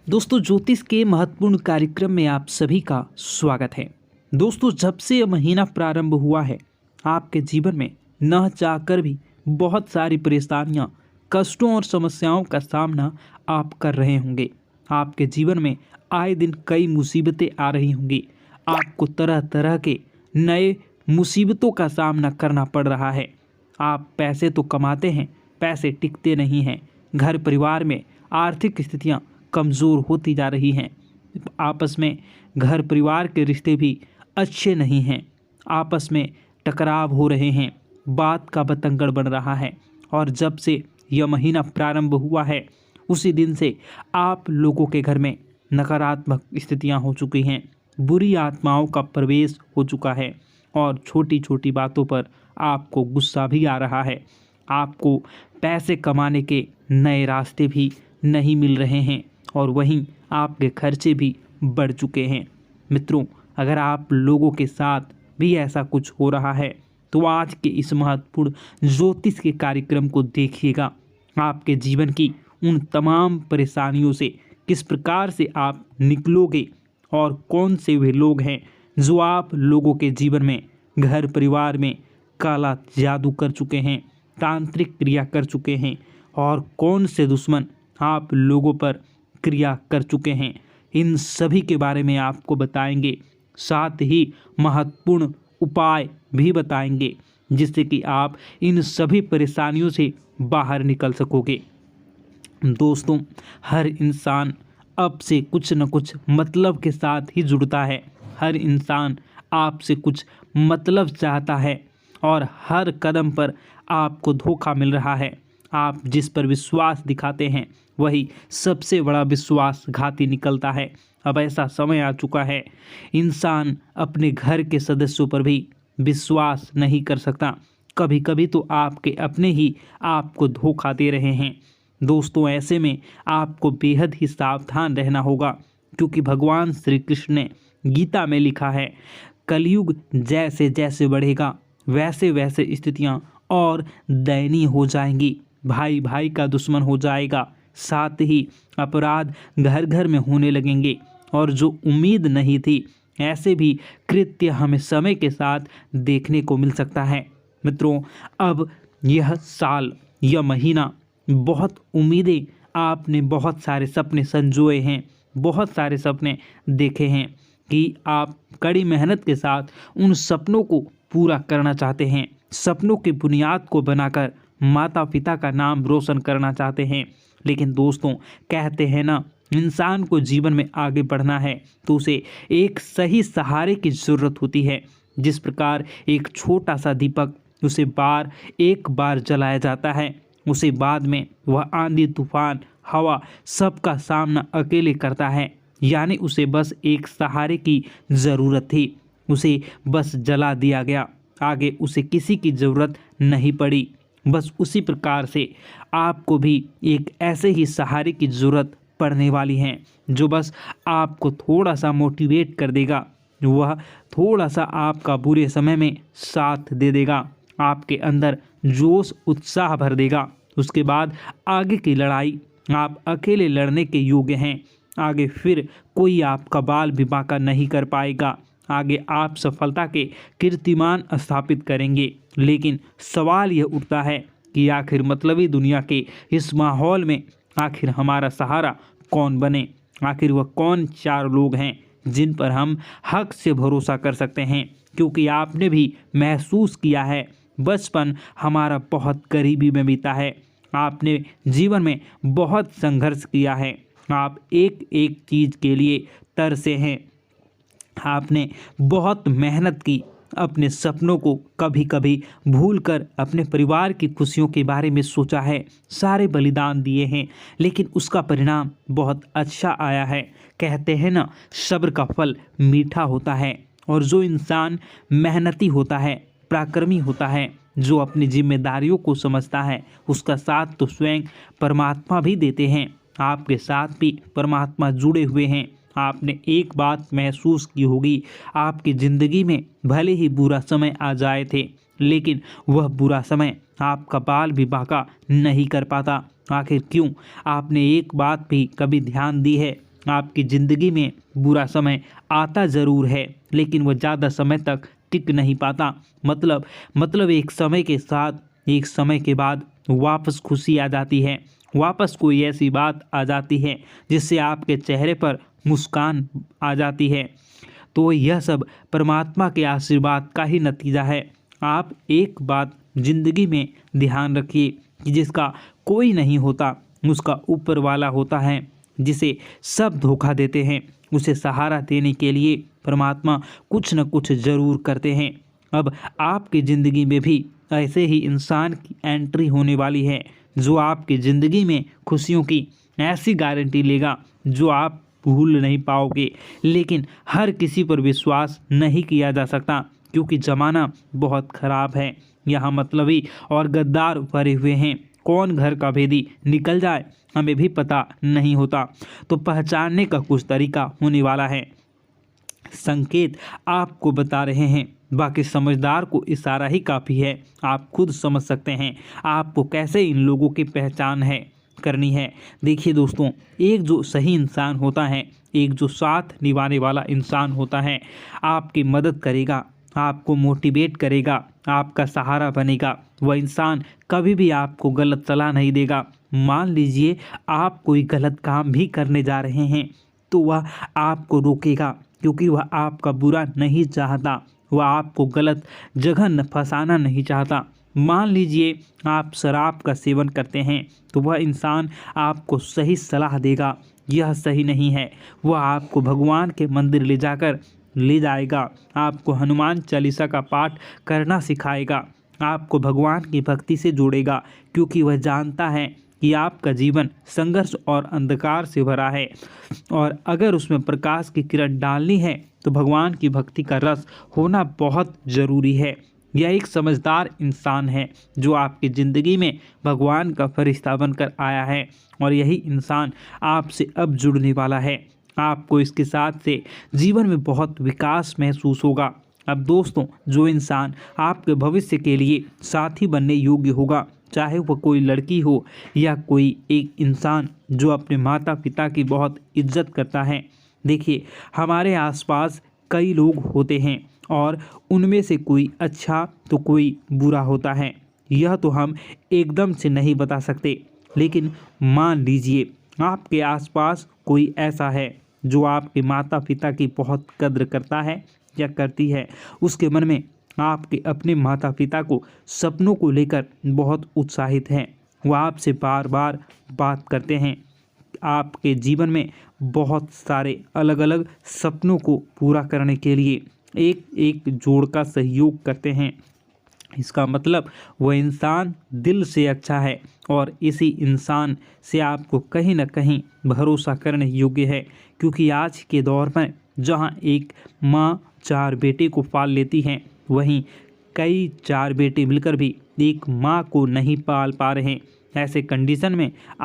दोस्तों, ज्योतिष के महत्वपूर्ण कार्यक्रम में आप सभी का स्वागत है। दोस्तों, जब से यह महीना प्रारंभ हुआ है, आपके जीवन में न चाहकर भी बहुत सारी परेशानियां, कष्टों और समस्याओं का सामना आप कर रहे होंगे। आपके जीवन में आए दिन कई मुसीबतें आ रही होंगी। आपको तरह तरह के नए मुसीबतों का सामना करना पड़ रहा है। आप पैसे तो कमाते हैं, पैसे टिकते नहीं हैं। घर परिवार में आर्थिक स्थितियां कमज़ोर होती जा रही हैं। आपस में घर परिवार के रिश्ते भी अच्छे नहीं हैं। आपस में टकराव हो रहे हैं, बात का बतंगड़ बन रहा है। और जब से यह महीना प्रारंभ हुआ है, उसी दिन से आप लोगों के घर में नकारात्मक स्थितियां हो चुकी हैं। बुरी आत्माओं का प्रवेश हो चुका है और छोटी छोटी बातों पर आपको गुस्सा भी आ रहा है। आपको पैसे कमाने के नए रास्ते भी नहीं मिल रहे हैं और वहीं आपके खर्चे भी बढ़ चुके हैं। मित्रों, अगर आप लोगों के साथ भी ऐसा कुछ हो रहा है तो आज के इस महत्वपूर्ण ज्योतिष के कार्यक्रम को देखिएगा। आपके जीवन की उन तमाम परेशानियों से किस प्रकार से आप निकलोगे और कौन से वे लोग हैं जो आप लोगों के जीवन में, घर परिवार में काला जादू कर चुके हैं, तांत्रिक क्रिया कर चुके हैं और कौन से दुश्मन आप लोगों पर क्रिया कर चुके हैं। इन सभी के बारे में आपको बताएंगे, साथ ही महत्वपूर्ण उपाय भी बताएंगे जिससे कि आप इन सभी परेशानियों से बाहर निकल सकोगे। दोस्तों, हर इंसान अब से कुछ न कुछ मतलब के साथ ही जुड़ता है। हर इंसान आपसे कुछ मतलब चाहता है और हर कदम पर आपको धोखा मिल रहा है। आप जिस पर विश्वास दिखाते हैं वही सबसे बड़ा विश्वासघाती निकलता है। अब ऐसा समय आ चुका है, इंसान अपने घर के सदस्यों पर भी विश्वास नहीं कर सकता। कभी कभी तो आपके अपने ही आपको धोखा दे रहे हैं। दोस्तों, ऐसे में आपको बेहद ही सावधान रहना होगा, क्योंकि भगवान श्री कृष्ण ने गीता में लिखा है, कलयुग जैसे जैसे बढ़ेगा वैसे वैसे स्थितियां और दयनीय हो जाएंगी। भाई भाई का दुश्मन हो जाएगा, साथ ही अपराध घर घर में होने लगेंगे और जो उम्मीद नहीं थी ऐसे भी कृत्य हमें समय के साथ देखने को मिल सकता है। मित्रों, अब यह साल, यह महीना, बहुत उम्मीदें, आपने बहुत सारे सपने संजोए हैं, बहुत सारे सपने देखे हैं कि आप कड़ी मेहनत के साथ उन सपनों को पूरा करना चाहते हैं। सपनों की बुनियाद को बनाकर माता पिता का नाम रोशन करना चाहते हैं। लेकिन दोस्तों, कहते हैं ना, इंसान को जीवन में आगे बढ़ना है तो उसे एक सही सहारे की ज़रूरत होती है। जिस प्रकार एक छोटा सा दीपक, उसे एक बार जलाया जाता है, उसे बाद में वह आंधी तूफान हवा सबका सामना अकेले करता है। यानी उसे बस एक सहारे की ज़रूरत थी, उसे बस जला दिया गया, आगे उसे किसी की ज़रूरत नहीं पड़ी। बस उसी प्रकार से आपको भी एक ऐसे ही सहारे की ज़रूरत पड़ने वाली है जो बस आपको थोड़ा सा मोटिवेट कर देगा, वह थोड़ा सा आपका बुरे समय में साथ दे देगा, आपके अंदर जोश उत्साह भर देगा। उसके बाद आगे की लड़ाई आप अकेले लड़ने के योग्य हैं। आगे फिर कोई आपका बाल भी बांका नहीं कर पाएगा। आगे आप सफलता के कीर्तिमान स्थापित करेंगे। लेकिन सवाल यह उठता है कि आखिर मतलबी दुनिया के इस माहौल में आखिर हमारा सहारा कौन बने? आखिर वह कौन चार लोग हैं जिन पर हम हक से भरोसा कर सकते हैं? क्योंकि आपने भी महसूस किया है, बचपन हमारा बहुत गरीबी में बीता है। आपने जीवन में बहुत संघर्ष किया है, आप एक एक चीज़ के लिए तरसे हैं। आपने बहुत मेहनत की, अपने सपनों को कभी कभी भूलकर अपने परिवार की खुशियों के बारे में सोचा है, सारे बलिदान दिए हैं, लेकिन उसका परिणाम बहुत अच्छा आया है। कहते हैं ना, सब्र का फल मीठा होता है। और जो इंसान मेहनती होता है, पराक्रमी होता है, जो अपनी जिम्मेदारियों को समझता है, उसका साथ तो स्वयं परमात्मा भी देते हैं। आपके साथ भी परमात्मा जुड़े हुए हैं। आपने एक बात महसूस की होगी, आपकी ज़िंदगी में भले ही बुरा समय आ जाए थे, लेकिन वह बुरा समय आपका बाल भी बांका नहीं कर पाता। आखिर क्यों? आपने एक बात भी कभी ध्यान दी है, आपकी ज़िंदगी में बुरा समय आता ज़रूर है, लेकिन वह ज़्यादा समय तक टिक नहीं पाता। मतलब एक समय के साथ एक समय के बाद वापस खुशी आ जाती है, वापस कोई ऐसी बात आ जाती है जिससे आपके चेहरे पर मुस्कान आ जाती है। तो यह सब परमात्मा के आशीर्वाद का ही नतीजा है। आप एक बात जिंदगी में ध्यान रखिए कि जिसका कोई नहीं होता उसका ऊपर वाला होता है, जिसे सब धोखा देते हैं उसे सहारा देने के लिए परमात्मा कुछ न कुछ ज़रूर करते हैं। अब आपकी ज़िंदगी में भी ऐसे ही इंसान की एंट्री होने वाली है जो आपकी ज़िंदगी में खुशियों की ऐसी गारंटी लेगा जो आप भूल नहीं पाओगे। लेकिन हर किसी पर विश्वास नहीं किया जा सकता क्योंकि ज़माना बहुत ख़राब है। यहाँ मतलबी और गद्दार भरे हुए हैं। कौन घर का भेदी निकल जाए हमें भी पता नहीं होता। तो पहचानने का कुछ तरीका होने वाला है। संकेत आपको बता रहे हैं, बाकी समझदार को इशारा ही काफ़ी है। आप खुद समझ सकते हैं आपको कैसे इन लोगों की पहचान है करनी है। देखिए दोस्तों, एक जो सही इंसान होता है, एक जो साथ निभाने वाला इंसान होता है, आपकी मदद करेगा, आपको मोटिवेट करेगा, आपका सहारा बनेगा। वह इंसान कभी भी आपको गलत सलाह नहीं देगा। मान लीजिए आप कोई गलत काम भी करने जा रहे हैं तो वह आपको रोकेगा क्योंकि वह आपका बुरा नहीं चाहता, वह आपको गलत जगह फंसाना नहीं चाहता। मान लीजिए आप शराब का सेवन करते हैं तो वह इंसान आपको सही सलाह देगा, यह सही नहीं है। वह आपको भगवान के मंदिर ले जाएगा, आपको हनुमान चालीसा का पाठ करना सिखाएगा, आपको भगवान की भक्ति से जोड़ेगा क्योंकि वह जानता है कि आपका जीवन संघर्ष और अंधकार से भरा है और अगर उसमें प्रकाश की किरण डालनी है तो भगवान की भक्ति का रस होना बहुत ज़रूरी है। यह एक समझदार इंसान है जो आपकी ज़िंदगी में भगवान का फरिश्ता बनकर आया है और यही इंसान आपसे अब जुड़ने वाला है। आपको इसके साथ से जीवन में बहुत विकास महसूस होगा। अब दोस्तों, जो इंसान आपके भविष्य के लिए साथी बनने योग्य होगा, चाहे वह कोई लड़की हो या कोई एक इंसान जो अपने माता पिता की बहुत इज्जत करता है। देखिए, हमारे आसपास कई लोग होते हैं और उनमें से कोई अच्छा तो कोई बुरा होता है। यह तो हम एकदम से नहीं बता सकते, लेकिन मान लीजिए आपके आसपास कोई ऐसा है जो आपके माता पिता की बहुत कद्र करता है या करती है। उसके मन में आपके अपने माता पिता को सपनों को लेकर बहुत उत्साहित है। वह आपसे बार बार बात करते हैं, आपके जीवन में बहुत सारे अलग अलग सपनों को पूरा करने के लिए एक एक जोड़ का सहयोग करते हैं। इसका मतलब वह इंसान दिल से अच्छा है और इसी इंसान से आपको कहीं ना कहीं भरोसा करने योग्य है क्योंकि आज के दौर में जहां एक माँ 4 बेटे को पाल लेती हैं, वहीं कई 4 बेटे मिलकर भी एक माँ को नहीं पाल पा रहे हैं। ऐसे कंडीशन में आप